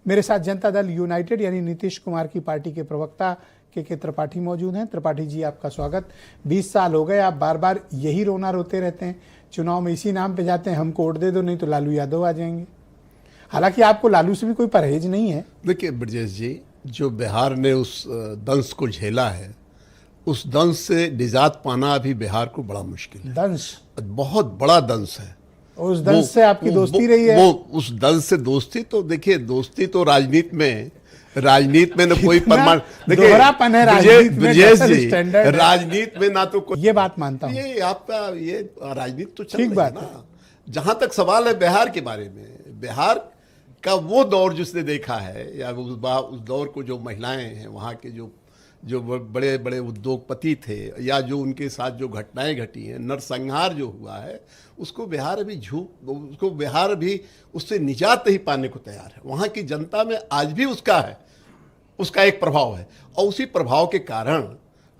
मेरे साथ जनता दल यूनाइटेड यानी नीतीश कुमार की पार्टी के प्रवक्ता के त्रिपाठी मौजूद हैं। त्रिपाठी जी, आपका स्वागत। 20 साल हो गए, आप बार बार यही रोना रोते रहते हैं, चुनाव में इसी नाम पे जाते हैं, हमको वोट दे दो नहीं तो लालू यादव आ जाएंगे। हालांकि आपको लालू से भी कोई परहेज नहीं है। देखिए ब्रजेश जी, जो बिहार ने उस दंश को झेला है, उस दंश से निजात पाना अभी बिहार को बड़ा मुश्किल है। दंश बहुत बड़ा दंश है। उस दंश से आपकी दोस्ती रही है? वो उस दंश से दोस्ती तो देखिए, दोस्ती तो राजनीति में न कोई परमाणु, देखिए दोहरापन है राजनीति में, ब्रजेश जी, राजनीति में ना तो कोई, ये बात मानता हूं, ये आपका ये राजनीति तो चल ठीक रही बात है ना। जहां तक सवाल है बिहार के बारे में, बिहार का वो दौर जिसने देखा है, या उस दौर को जो महिलाएं हैं वहाँ के जो बड़े बड़े उद्योगपति थे, या जो उनके साथ जो घटनाएं घटी हैं, नरसंहार जो हुआ है, उसको बिहार अभी उससे निजात नहीं पाने को तैयार है। वहाँ की जनता में आज भी उसका एक प्रभाव है, और उसी प्रभाव के कारण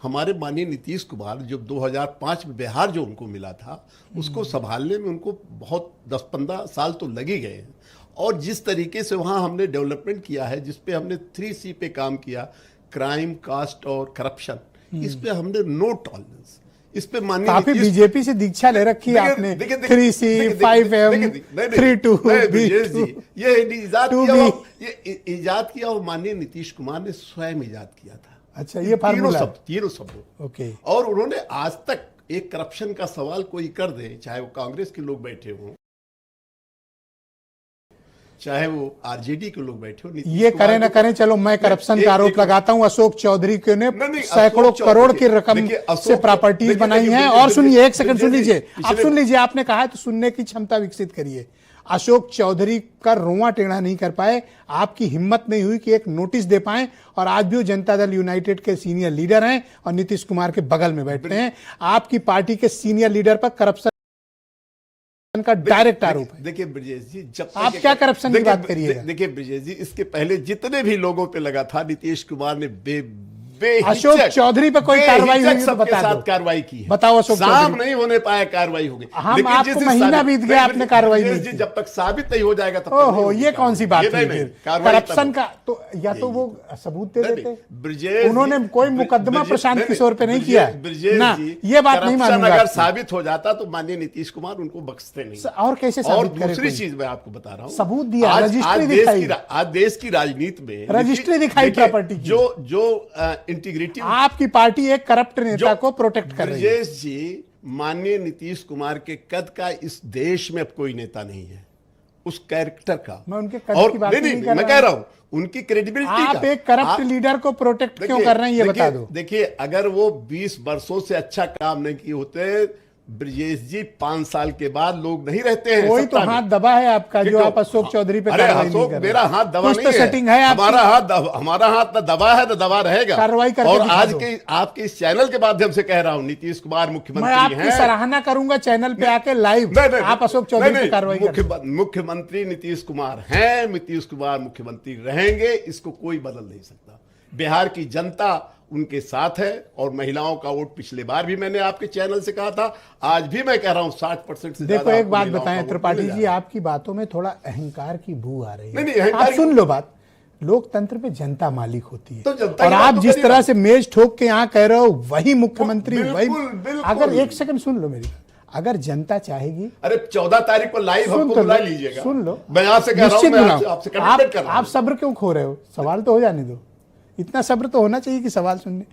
हमारे माननीय नीतीश कुमार, जब 2005 में बिहार जो उनको मिला था, उसको संभालने में उनको बहुत 10-15 साल तो लगे गए हैं। और जिस तरीके से वहाँ हमने डेवलपमेंट किया है, जिस पे हमने 3C पे काम किया, क्राइम, कास्ट और करप्शन, इस पे हमने नो टॉलरेंस, इस पे माननीय काफी बीजेपी से दीक्षा ले रखी है आपने। 3C, 5M, 3-2, ये इजाद किया वो माननीय नीतीश कुमार ने स्वयं इजाद किया था। अच्छा, ये फार्मूला तीनों शब्दों। ओके। और उन्होंने आज तक एक करप्शन का सवाल कोई कर दे, चाहे वो कांग्रेस के लोग बैठे हों, चाहे वो आरजेडी के लोग बैठे हो, ये करें ना करें, चलो मैं करप्शन का आरोप लगाता हूं। अशोक चौधरी के ने सैकड़ों करोड़ की रकम से प्रॉपर्टीज बनाई हैं। और सुनिए, एक सेकंड सुन लीजिए, आप सुन लीजिए, आपने कहा है तो सुनने की क्षमता विकसित करिए। अशोक चौधरी का रोंवा टेढ़ा नहीं कर पाए, आपकी हिम्मत नहीं हुई कि एक नोटिस दे पाए, और आज भी वो जनता दल यूनाइटेड के सीनियर लीडर हैं और नीतीश कुमार के बगल में बैठते हैं। आपकी पार्टी के सीनियर लीडर पर करप्शन का डायरेक्ट आरोप है। देखिए ब्रजेश जी, जब आप क्या करप्शन की बात करिएगा? देखिए ब्रजेश जी, इसके पहले जितने भी लोगों पे लगा था, नीतीश कुमार ने अशोक चौधरी पे कोई कार्रवाई हुई तो बता दो। कार्रवाई की है। बताओ अशोक साफ नहीं होने पाया, कार्रवाई हो गई। हम आपको महीना बीत गया, आपने कार्रवाई नहीं की। जब तक साबित नहीं हो जाएगा तब ओहो, ये कौन सी बात है? करप्शन का तो या तो वो सबूत दे देते। उन्होंने कोई मुकदमा प्रशांत किशोर पे नहीं किया ना, ये बात नहीं मानूंगा। अगर साबित हो जाता तो माननीय नीतीश कुमार उनको बख्शते नहीं। और कैसे और दूसरी चीज मैं आपको बता रहा हूँ, सबूत दिया, रजिस्ट्री दिखाई। आज देश की राजनीति में रजिस्ट्री दिखाई प्रॉपर्टी की। जो इंटीग्रिटी, आपकी पार्टी एक करप्ट नेता को प्रोटेक्ट कर रही है। ब्रजेश जी, माननीय नीतीश कुमार के कद का इस देश में अब कोई नेता नहीं है, उस कैरेक्टर का। मैं उनके कद की बात नहीं कर रहा, मैं कह रहा हूं उनकी क्रेडिबिलिटी का। आप एक करप्ट लीडर को प्रोटेक्ट क्यों कर रहे हैं, ये बता दो। देखिए, अगर वो 20 वर्षों से अच्छा काम नहीं किए होते, ब्रजेश जी, 5 साल के बाद लोग नहीं रहते हैं। कोई तो हाथ दबा है आपका, जो आप अशोक चौधरी पे कार्रवाई नहीं कर रहे। मेरा हाथ दबा नहीं है, सेटिंग है, हमारा हाथ न दबा है न दबा रहेगा। कार्रवाई करके और आज के आपके इस चैनल के माध्यम से कह रहा हूं, नीतीश कुमार मुख्यमंत्री हैं। मैं आपकी सराहना करूंगा चैनल पे आके लाइव। आप अशोक चौधरी पे कार्रवाई करें। मुख्यमंत्री नीतीश कुमार हैं, नीतीश कुमार मुख्यमंत्री रहेंगे, इसको कोई बदल नहीं सकता। बिहार की जनता उनके साथ है, और महिलाओं का वोट पिछले बार भी मैंने आपके चैनल से कहा था, आज भी मैं कह रहा हूं 60% से। देखो, एक बात बताएं त्रिपाठी जी, आपकी बातों में थोड़ा अहंकार की बू आ रही है। नहीं, आप सुन लो बात, लोकतंत्र में जनता मालिक होती है, तो और आप जिस तरह से मेज ठोक के यहाँ कह रहे हो वही मुख्यमंत्री, वही। अगर एक सेकंड सुन लो मेरी, अगर जनता चाहेगी, अरे 14 तारीख को लाइव हमको बुला लीजिएगा। सुन लो, मैं आपसे कह रहा हूं, मैं आपसे कमिटमेंट कर रहा हूं। आप सब्र क्यों खो रहे हो? सवाल तो हो जाने दो, इतना सब्र तो होना चाहिए कि सवाल सुनने।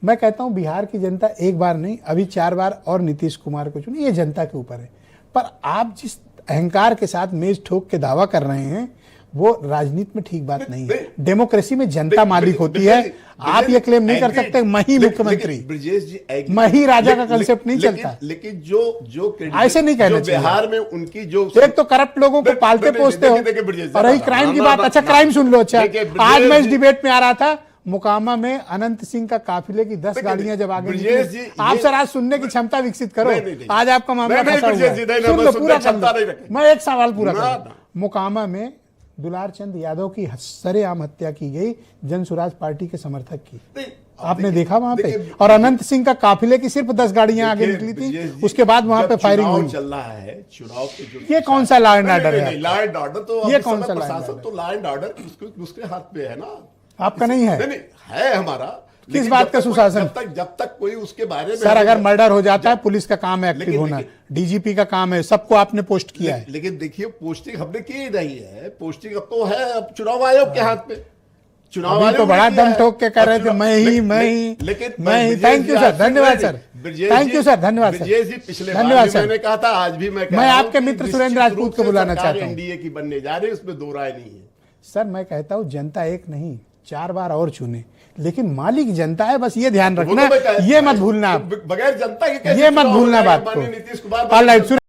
मैं कहता हूं बिहार की जनता एक बार नहीं, अभी 4 बार और नीतीश कुमार को चुनी, ये जनता के ऊपर है। पर आप जिस अहंकार के साथ मेज ठोक के दावा कर रहे हैं, वो राजनीति में ठीक बात नहीं है। डेमोक्रेसी में जनता मालिक होती है। आप ये क्लेम नहीं कर सकते मैं ही मुख्यमंत्री, ब्रजेश जी, मैं ही राजा का कंसेप्ट नहीं चलता। लेकिन जो ऐसे नहीं कहना चाहिए। बिहार में उनकी जो एक तो करप्ट लोगों को पालते पोसते हो, और रही क्राइम की बात। अच्छा, क्राइम सुन लो। अच्छा, आज मैं इस डिबेट में आ रहा था, मोकामा में अनंत सिंह का काफिले की 10 गाड़ियां जब आगे निकली, आप सर आज सुनने की क्षमता विकसित करो। आज आपका मामला फंसा हुआ है। सुन लो, पूरा कर लो, मैं एक सवाल पूरा करूं। मोकामा में दुलार चंद यादव की सरेआम हत्या की गई जन सुराज पार्टी के समर्थक की। आपने देखा वहां पे, और अनंत सिंह का काफिले की सिर्फ 10 गाड़ियां आगे निकली थी, उसके बाद वहां पे फायरिंग हुई। चल रहा है चुनाव के जो, ये कौन सा लॉ एंड ऑर्डर है? लॉ एंड ऑर्डर तो ये कौन सा प्रशासन तो लॉ एंड ऑर्डर उसके हाथ में है ना, आपका नहीं है? नहीं है हमारा। किस बात का सुशासन? जब तक कोई उसके बारे में, सर अगर मर्डर हो जाता है पुलिस का काम है एक्टिव होना, डीजीपी का काम है, सबको आपने पोस्ट किया है। लेकिन देखिए पोस्टिंग हमने की नहीं है, पोस्टिंग अब तो है अब चुनाव आयोग के हाथ में। चुनाव आयोग तो बड़ा दम ठोक के कह रहे थे मैं ही। थैंक यू सर, धन्यवाद सर, थैंक यू सर, धन्यवाद सर, पिछले धन्यवाद सर। मैंने कहा था, आज भी मैं आपके मित्र सुरेंद्र राजपूत को बुलाना चाहता हूँ। एनडीए की बनने जा रही है, उसमें दो राय नहीं है। सर मैं कहता हूँ जनता एक नहीं 4 बार और चुने, लेकिन मालिक जनता है, बस ये ध्यान रखना, ये मत भूलना आप, बगैर जनता के ये मत भूलना बात को। ऑलराइट।